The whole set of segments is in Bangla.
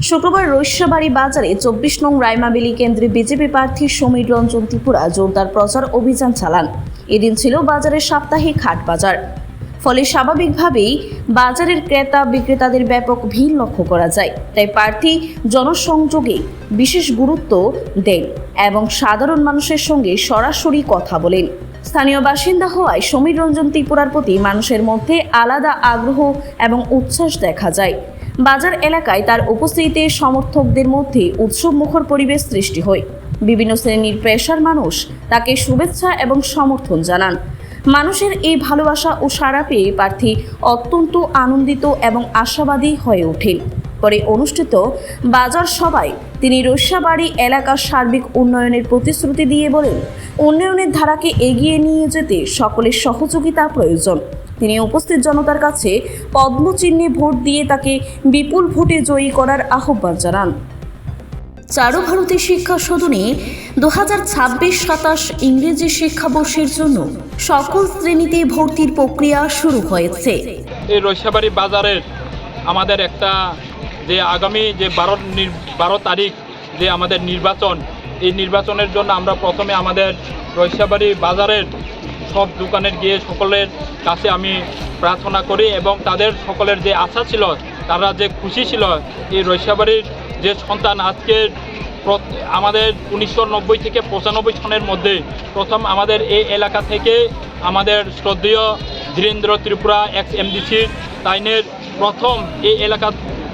শুক্রবার রৈস্যাবাড়ি বাজারে 24 নং রাইমাবেলি কেন্দ্রে বিজেপি প্রার্থী সমীর রঞ্জন ত্রিপুরা জোরদার প্রচার অভিযান চালান। এদিন ছিল বাজারের সাপ্তাহিক হাট বাজার, ফলে স্বাভাবিকভাবেই বাজারের ক্রেতা বিক্রেতাদের ব্যাপক ভিড় লক্ষ্য করা যায়। তাই প্রার্থী জনসংযোগে বিশেষ গুরুত্ব দেন এবং সাধারণ মানুষের সঙ্গে সরাসরি কথা বলেন। স্থানীয় বাসিন্দা হওয়ায় সমীর রঞ্জন ত্রিপুরার প্রতি মানুষের মধ্যে আলাদা আগ্রহ এবং উচ্ছ্বাস দেখা যায়। বাজার এলাকায় তার উপস্থিতিতে সমর্থকদের মধ্যে উৎসবমুখর পরিবেশ সৃষ্টি হয়। বিভিন্ন শ্রেণীর পেশার মানুষ তাকে শুভেচ্ছা এবং সমর্থন জানান। মানুষের এই ভালোবাসা ও সাড়া পেয়ে প্রার্থী অত্যন্ত আনন্দিত এবং আশাবাদী হয়ে ওঠেন। পরে অনুষ্ঠিত বাজার সভায় তিনি রৈস্যাবাড়ি এলাকার সার্বিক উন্নয়নের প্রতিশ্রুতি দিয়ে বলেন, উন্নয়নের ধারাকে এগিয়ে নিয়ে যেতে সকলের সহযোগিতা প্রয়োজন। তিনি উপস্থিত জনতার কাছে পদ্মচিহ্নে ভোট দিয়ে তাকে বিপুল ভোটে জয়ী করার আহ্বান জানান। চারু ভারতী শিক্ষা সদনে 2026-27 ইংরেজি শিক্ষাবর্ষের জন্য সকল শ্রেণীতে ভর্তির প্রক্রিয়া শুরু হয়েছে। এই রৈস্যাবাড়ি বাজারের আমাদের একটা যে আগামী যে 12 তারিখ যে আমাদের নির্বাচন, এই নির্বাচনের জন্য আমরা প্রথমে আমাদের রৈস্যাবাড়ি বাজারের সব দোকানের গিয়ে সকলের কাছে আমি প্রার্থনা করি এবং তাদের সকলের যে আশা ছিল, তারা যে খুশি ছিল এই রৈস্যাবাড়ির যে সন্তান আজকে আমাদের 1990 থেকে 95 সনের মধ্যে প্রথম আমাদের এই এলাকা থেকে আমাদের শ্রদ্ধেয় ধীরেন্দ্র ত্রিপুরা এক্স-এমডিসি তাইনের প্রথম এই এলাকা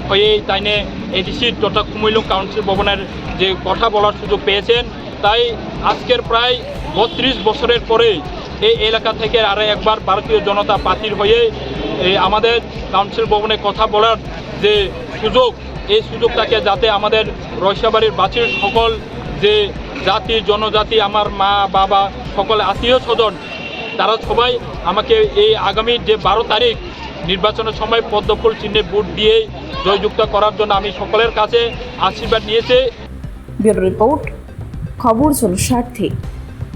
হয়ে তাইনে এডিসি তথা কুমিল্লা কাউন্সিল ভবনের যে কথা বলার সুযোগ পেয়েছেন। তাই আজকের প্রায় 32 বছরের পরে এই এলাকা থেকে আরও একবার ভারতীয় জনতা পার্টির হয়ে আমাদের কাউন্সিল ভবনে কথা বলার যে সুযোগ, এই সুযোগটাকে যাতে আমাদের রৈস্যাবাড়ির বাসীর সকল যে জাতি জনজাতি, আমার মা বাবা সকল আত্মীয় স্বজন, তারা সবাই আমাকে এই আগামী যে 12 তারিখ নির্বাচনের সময় পদ্মফুল চিহ্নে ভোট দিয়ে জয়যুক্ত করার জন্য আমি সকলের কাছে আশীর্বাদ নিয়েছি। ব্যুরো রিপোর্ট, খবর জনস্বার্থে।